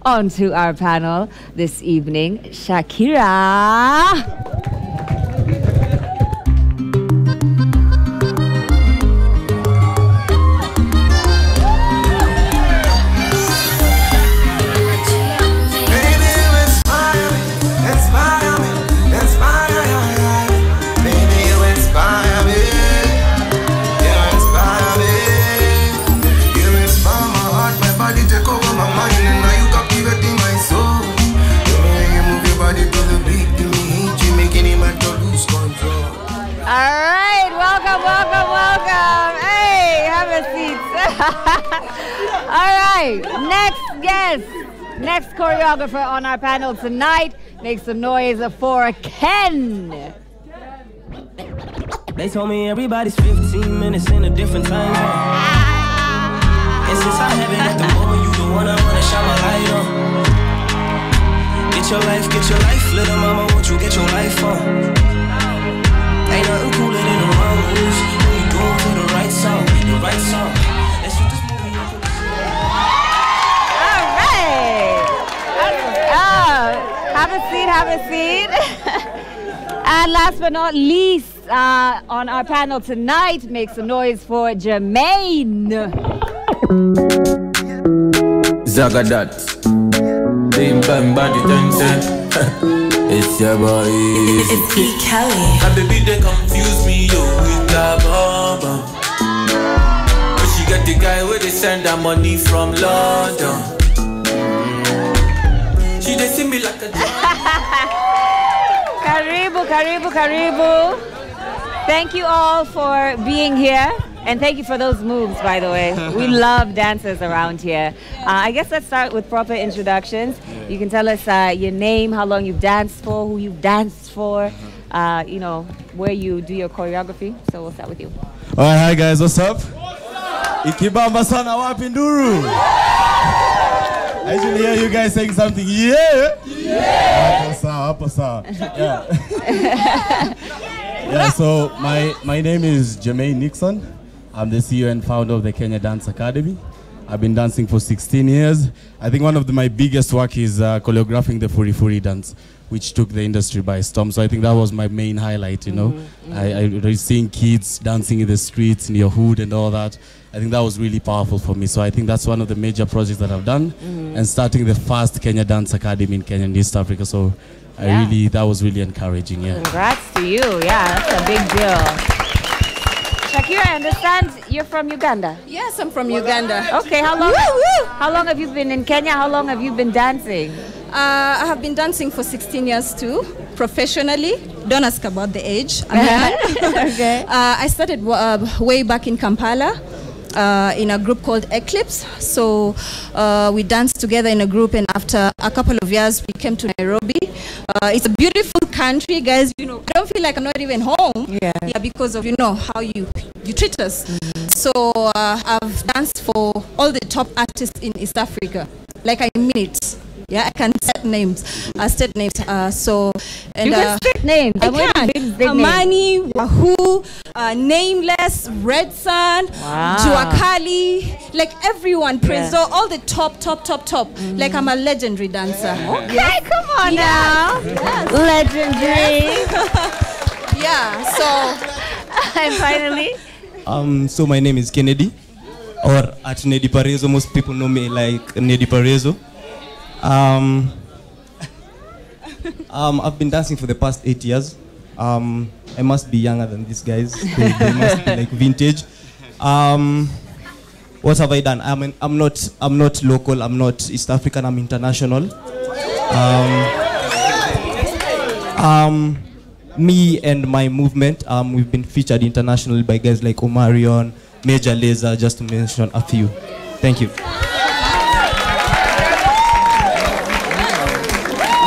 On to our panel this evening, Shakira. All right, next guest, next choreographer on our panel tonight. Make some noise for Ken. They told me everybody's 15 minutes in a different time zone. And since I haven't at the moment, you the one I wanna shine my light on. Get your life, little mama, won't you get your life on? Ain't nothing cooler than the wrong moves when you do it for the right song, the right song. Have a seat. And last but not least, on our panel tonight, make some noise for Jermaine. Zagadat. Bim bam body ten. It's your boy. It's E. Kelly. My baby, they confuse me, yo, with that bomb. But she got the guy where they send her money from London. She they see me like a Karibu. Thank you all for being here. And thank you for those moves, by the way. We love dancers around here. I guess let's start with proper introductions. You can tell us your name, how long you've danced for, who you've danced for, you know, where you do your choreography. So we'll start with you. All right, hi guys, what's up? Ikibamba sana wapi nduru. I usually hear you guys saying something. Yeah. Hapo sawa. Yeah. Yeah. So my name is Jermaine Nixon. I'm the CEO and founder of the Kenya Dance Academy. I've been dancing for 16 years. I think one of my biggest work is choreographing the Furi Furi dance, which took the industry by storm. So I think that was my main highlight, you know. I was seeing kids dancing in the streets, in your hood and all that. I think that was really powerful for me. So I think that's one of the major projects that I've done. And starting the first Kenya Dance Academy in Kenya and East Africa. So that was really encouraging, yeah. Congrats to you, yeah, that's a big deal. Shakira, I understand you're from Uganda. Yes, I'm from Uganda. Okay, how long have you been in Kenya? How long have you been dancing? I have been dancing for 16 years too, professionally. Don't ask about the age. Okay. I started way back in Kampala in a group called Eclipse. So we danced together in a group, and after a couple of years, we came to Nairobi. It's a beautiful country, guys. You know, I don't feel like I'm not even home. Yeah, because of, you know, how you treat us. So I've danced for all the top artists in East Africa. Like, I mean it. Yeah, I can set names. State names. So and you can state names. I can. Amani, Wahoo, Nameless, Red Sun, Juakali, like everyone. Prezo, all the top. Like, I'm a legendary dancer. Okay, yes. Come on now. Yes. Legendary. Yeah. So and finally. So my name is Kennedy, or at Nedi Parezo. Most people know me like Nedi Parezo. I've been dancing for the past 8 years. I must be younger than these guys. They must be like vintage. What have I done? I'm not local. I'm not East African. I'm international. Me and my movement, we've been featured internationally by guys like Omarion, Major Lazer, just to mention a few. Thank you.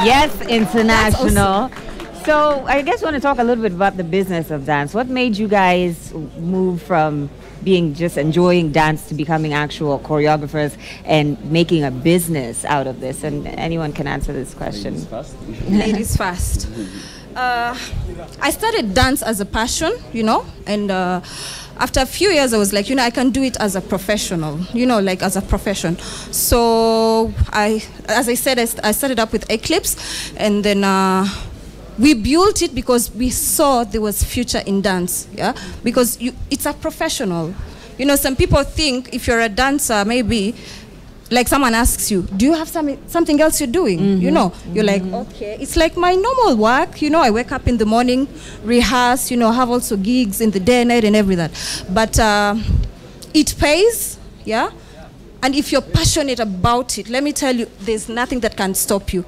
Yes, international. Awesome. So I guess we want to talk a little bit about the business of dance. What made you guys move from being just enjoying dance to becoming actual choreographers and making a business out of this? And anyone can answer this question. Ladies first. I started dance as a passion, you know, and after a few years, I was like, I can do it as a professional, like as a profession. So as I said, I started up with Eclipse, and then we built it because we saw there was future in dance, because it's a professional. Some people think if you're a dancer, maybe, like someone asks you, do you have something else you're doing? You're like, okay, it's like my normal work. I wake up in the morning, rehearse, have also gigs in the day, night, and everything. But it pays, and if you're passionate about it, let me tell you, there's nothing that can stop you.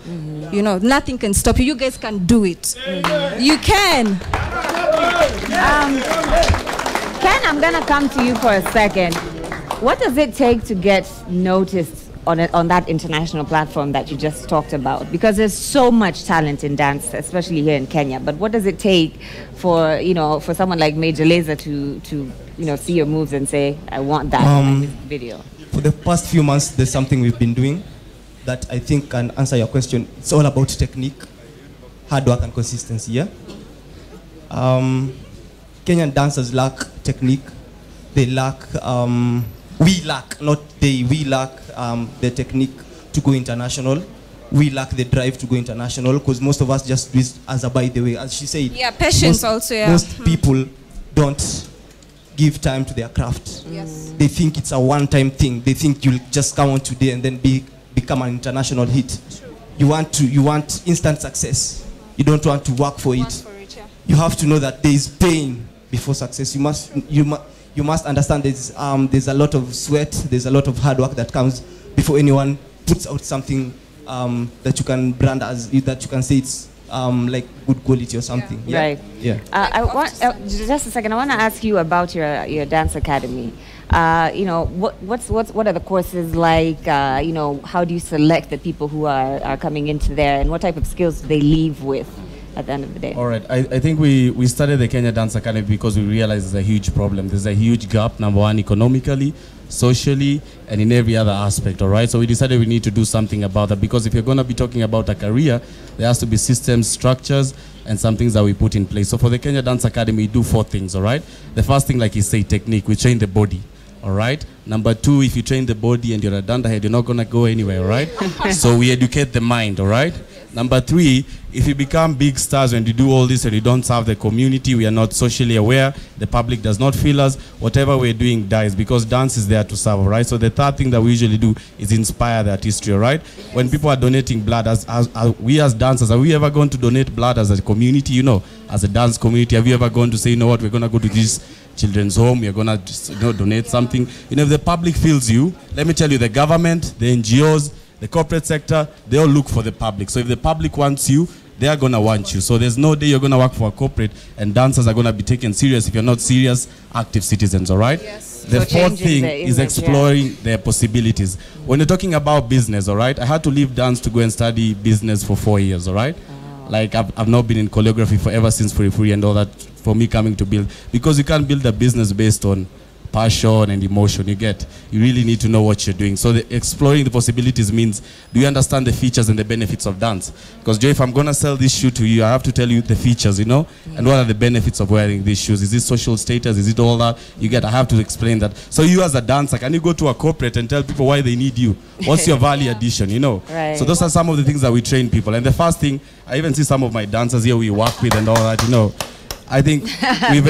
Nothing can stop you. You guys can do it. You can. Ken, I'm gonna come to you for a second. What does it take to get noticed on that international platform that you just talked about? Because there's so much talent in dance, especially here in Kenya. But what does it take for for someone like Major Lazer to see your moves and say, I want that in this video? For the past few months, there's something we've been doing that I think can answer your question. It's all about technique, hard work, and consistency. Kenyan dancers lack technique. They lack. We lack the technique to go international. We lack the drive to go international because most of us just do it as a by the way. As she said, patience also. Most people don't give time to their craft. Yes. They think it's a one-time thing. They think you'll just come on today and then become an international hit. You want instant success. You don't want to work for it. You have to know that there is pain before success. You must understand there's a lot of sweat, there's a lot of hard work that comes before anyone puts out something that you can brand as, that you can say it's like good quality or something. Right. I want just a second. I want to ask you about your dance academy. What are the courses like? How do you select the people who are coming into there, and what type of skills do they leave with at the end of the day? All right. I think we started the Kenya Dance Academy because we realized there's a huge problem. There's a huge gap, number one, economically, socially, and in every other aspect, all right? So we decided we need to do something about that, because if you're going to be talking about a career, there has to be systems, structures, and some things that we put in place. So for the Kenya Dance Academy, we do 4 things, all right? The first thing, like you say, technique. We train the body, all right? Number 2, if you train the body and you're a dandahead, you're not going to go anywhere, all right? So we educate the mind, all right? Number 3, if you become big stars and you do all this and you don't serve the community, we are not socially aware, the public does not feel us, whatever we're doing dies, because dance is there to serve, right? So the third thing that we usually do is inspire the artistry, right? When people are donating blood, we as dancers, are we ever going to donate blood as a community, as a dance community? Have you ever gone to say, we're going to go to this children's home, we're going to donate something? If the public feels you, let me tell you, the government, the NGOs, the corporate sector, they all look for the public. So if the public wants you, they are going to want you. So there's no day you're going to work for a corporate and dancers are going to be taken serious if you're not serious, active citizens, all right? Yes. The fourth thing is exploring their possibilities. When you're talking about business, all right, I had to leave dance to go and study business for 4 years, all right? Like I've not been in choreography forever since Furifuri and all that, for me coming to build. Because you can't build a business based on passion and emotion. You really need to know what you're doing. So exploring the possibilities means, do you understand the features and the benefits of dance? Because Joe, if I'm going to sell this shoe to you, I have to tell you the features, and what are the benefits of wearing these shoes? Is it social status? Is it all that? I have to explain that. So you as a dancer, can you go to a corporate and tell people why they need you? What's your value addition, Right. So those are some of the things that we train people. And the first thing, I even see some of my dancers here we work with and all that, I think we've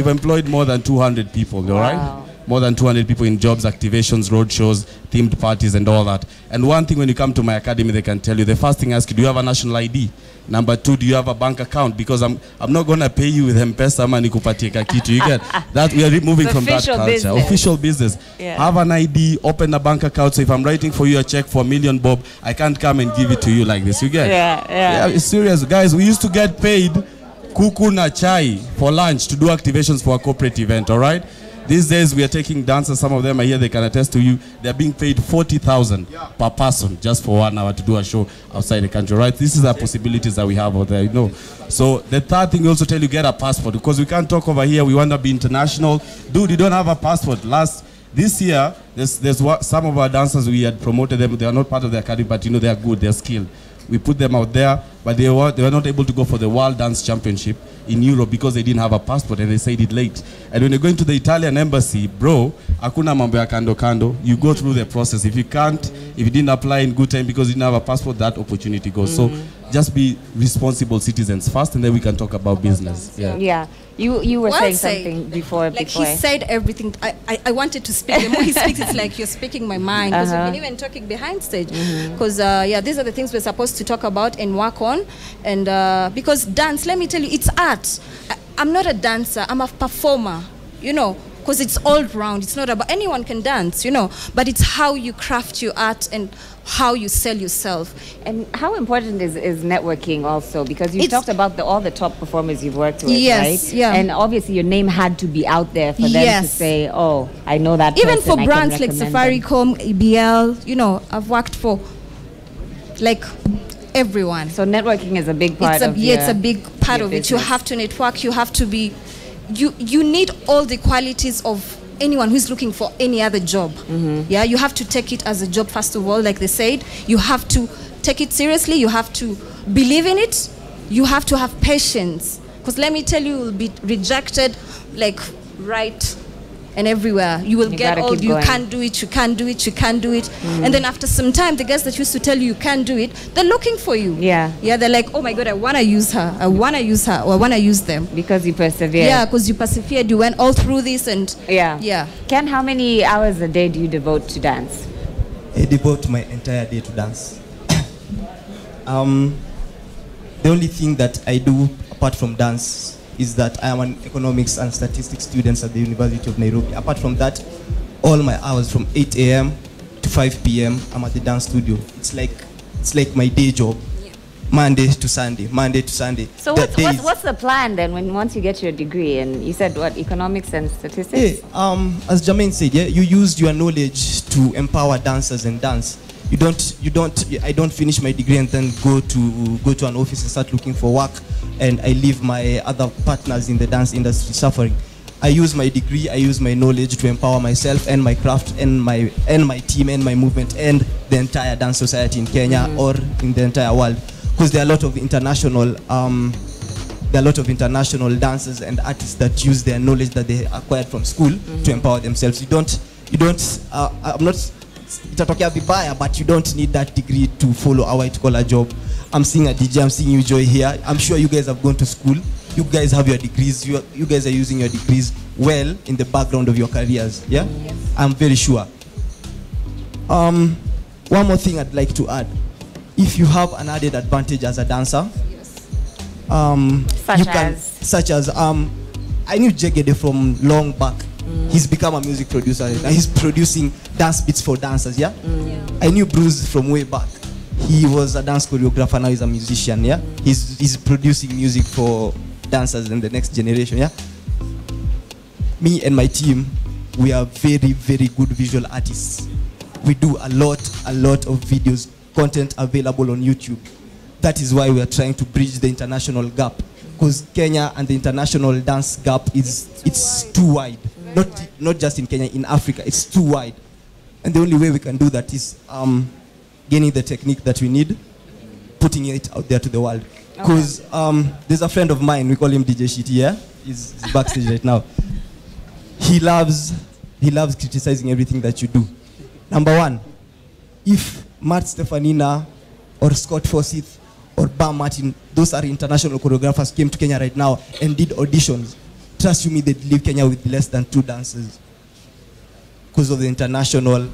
employed more than 200 people, all right? More than 200 people in jobs, activations, road shows, themed parties, and all that. And one thing, when you come to my academy, they can tell you, the first thing I ask you, do you have a national ID? Number 2, do you have a bank account? Because I'm not going to pay you with M-Pesa money kupatie kitu. You get that? We are moving from that culture. Business. Official business. Yeah. Have an ID, open a bank account. So if I'm writing for you a check for $1 million, Bob, I can't come and give it to you like this. You get? Yeah, it's serious. Guys, we used to get paid kuku na chai for lunch to do activations for a corporate event, all right? These days we are taking dancers, some of them are here, they can attest to you, they're being paid 40,000 per person just for 1 hour to do a show outside the country, right? This is the possibilities that we have out there, So the third thing, we also tell you, get a passport, because we can't talk over here, we want to be international. Dude, you don't have a passport. This year, there's some of our dancers, we had promoted them, they are not part of the academy, but they are good, they're skilled. We put them out there, but they were not able to go for the World Dance Championship in Europe because they didn't have a passport and they said it late. And when you're going to the Italian embassy, bro, hakuna mambo ya kando kando. You go through the process. If you can't, if you didn't apply in good time because you didn't have a passport, that opportunity goes. So just be responsible citizens first, and then we can talk about business. Yeah. You were Well saying said. something before. Like he said everything. I wanted to speak. The more he speaks, it's like you're speaking my mind. Because we've been even talking behind stage. Because these are the things we're supposed to talk about and work on. And because dance, let me tell you, it's art. I'm not a dancer. I'm a performer. You know, because it's all round. It's not about anyone can dance. You know, but it's how you craft your art and how you sell yourself. And how important is networking also? Because you talked about all the top performers you've worked with, right? Yeah. And obviously your name had to be out there for them to say, oh, I know that Even person, for I brands can like recommend Safaricom, EBL, you know, I've worked for like everyone. So networking is a big part of it's a big part your of it. You business. have to network, you have to be, you need all the qualities of anyone who's looking for any other job. Yeah, you have to take it as a job first of all, like they said. You have to take it seriously, you have to believe in it, you have to have patience. Because let me tell you, you'll be rejected like right and everywhere. You will get gotta all, keep you going. can't do it, you can't do it, you can't do it. And then after some time, the guys that used to tell you can't do it, they're looking for you. Yeah. Yeah, they're like, oh my God, I want to use her. I want to use her, or I want to use them. Because you persevered. Yeah, because you persevered, you went all through this and Yeah. Ken, how many hours a day do you devote to dance? I devote my entire day to dance. The only thing that I do apart from dance is that I am an economics and statistics student at the University of Nairobi. Apart from that, all my hours from 8 a.m. to 5 p.m. I'm at the dance studio. It's like my day job. Monday to Sunday. So what's the plan then once you get your degree? And you said what, economics and statistics? Hey, as Jermaine said, you used your knowledge to empower dancers and dance. I don't finish my degree and then go to an office and start looking for work, and I leave my other partners in the dance industry suffering. I use my degree, I use my knowledge to empower myself and my craft and my team and my movement and the entire dance society in Kenya or in the entire world. Because there are a lot of international dancers and artists that use their knowledge that they acquired from school to empower themselves. I'm not itatokea vibaya, but you don't need that degree to follow a white collar job. I'm seeing a DJ, I'm seeing you, Joy, here. I'm sure you guys have gone to school. You guys have your degrees. You guys are using your degrees well in the background of your careers. Yeah? Yes. I'm very sure. One more thing I'd like to add. If you have an added advantage as a dancer, such as I knew Jegede from long back. He's become a music producer and he's producing dance beats for dancers. Yeah? I knew Bruce from way back. He was a dance choreographer, now he's a musician. Yeah, he's producing music for dancers in the next generation. Yeah, me and my team, we are very, very good visual artists. We do a lot of videos, content available on YouTube. That is why we are trying to bridge the international gap, because Kenya and the international dance gap it's too wide. Not just in Kenya, in Africa, it's too wide. And the only way we can do that is gaining the technique that we need, putting it out there to the world. Because there's a friend of mine, we call him DJ Shitty, yeah? He's backstage right now. He loves criticizing everything that you do. Number one, if Matt Stefanina or Scott Forsyth or Bam Martin, those are international choreographers, came to Kenya right now and did auditions, trust you me, they'd leave Kenya with less than 2 dancers because of the international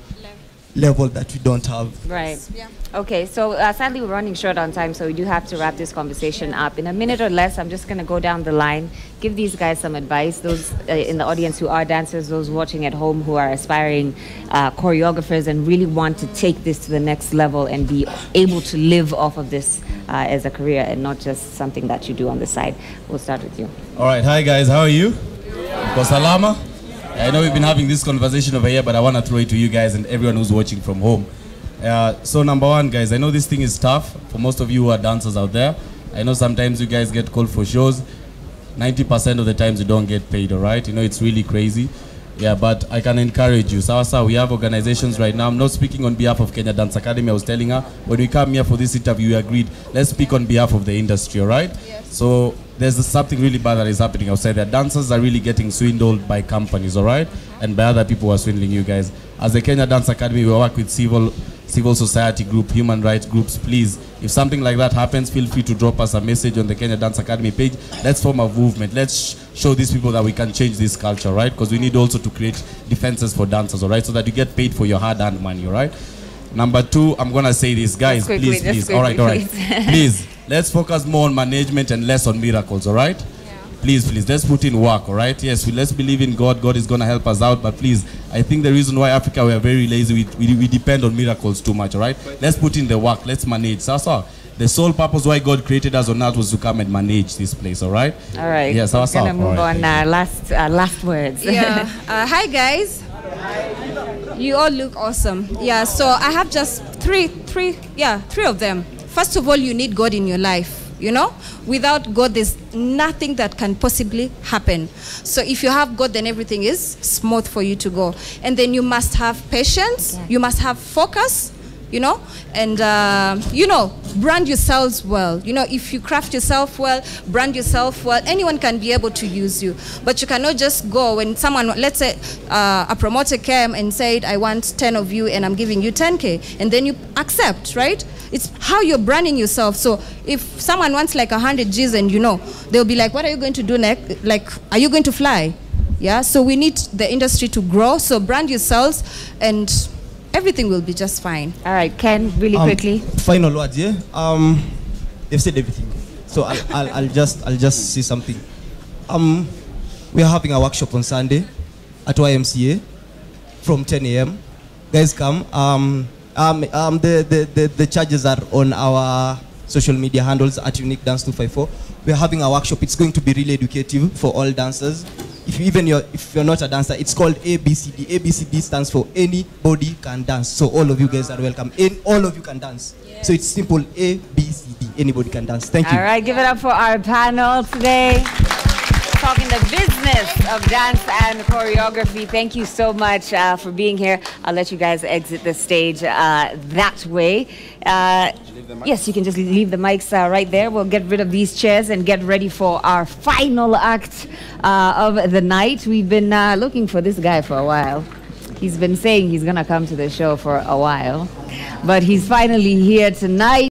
level that we don't have. Right. Yeah. Okay, so sadly we're running short on time, so we do have to wrap this conversation up. In a minute or less, I'm just going to go down the line, give these guys some advice, those in the audience who are dancers, those watching at home who are aspiring choreographers and really want to take this to the next level and be able to live off of this as a career and not just something that you do on the side. We'll start with you. All right, hi guys, how are you? Kwa salama? I know we've been having this conversation over here, but I want to throw it to you guys and everyone who's watching from home. So number one, guys, I know this thing is tough for most of you who are dancers out there. I know sometimes you guys get called for shows. 90% of the times you don't get paid, all right? You know, it's really crazy. Yeah, but I can encourage you. Sawa, we have organizations right now. I'm not speaking on behalf of Kenya Dance Academy. I was telling her, when we come here for this interview, we agreed, let's speak on behalf of the industry, all right? Yes. So there's something really bad that is happening outside there. Dancers are really getting swindled by companies, all right? And by other people who are swindling you guys. As the Kenya Dance Academy, we work with civil society group, human rights groups. Please, if something like that happens, feel free to drop us a message on the Kenya Dance Academy page. Let's form a movement. Let's show these people that we can change this culture, right? Because we need also to create defenses for dancers, all right? So that you get paid for your hard-earned money, all right? Number two, I'm going to say this, guys, please. All right. Please, let's focus more on management and less on miracles, all right? Please, let's put in work, all right? Yes, let's believe in God. God is going to help us out. But please, I think the reason why Africa, we are very lazy, we depend on miracles too much, all right? Let's put in the work. Let's manage. So, the sole purpose why God created us on earth was to come and manage this place, all right? All right. Yes, we're going to move on. Last words. Yeah. Hi, guys. You all look awesome. Yeah, so I have just three of them. First of all, you need God in your life. You know, without God, there's nothing that can possibly happen. So if you have God, then everything is smooth for you to go. And then you must have patience. Yeah. You must have focus, you know, and, brand yourselves well. You know, if you craft yourself well, brand yourself well, anyone can be able to use you. But you cannot just go when someone, let's say a promoter came and said, I want 10 of you and I'm giving you 10K. And then you accept, right? It's how you're branding yourself. So if someone wants like 100 G's and they'll be like, what are you going to do next? Like, are you going to fly? Yeah, so we need the industry to grow. So brand yourselves and everything will be just fine. All right, Ken, really quickly. Final words, yeah? They've said everything. So I'll just say something. We are having a workshop on Sunday at YMCA from 10 a.m. Guys come. The charges are on our social media handles at Unique Dance 254. We're having a workshop. It's going to be really educative for all dancers. If you're not a dancer, it's called ABCD. ABCD stands for anybody can dance. So all of you guys are welcome. All of you can dance. Yeah. So it's simple, ABCD. Anybody can dance. Thank you. All right, give it up for our panel today. Talking the business of dance and choreography. Thank you so much for being here. I'll let you guys exit the stage that way. Yes, you can just leave the mics right there. We'll get rid of these chairs and get ready for our final act of the night. We've been looking for this guy for a while. He's been saying he's going to come to the show for a while, but he's finally here tonight.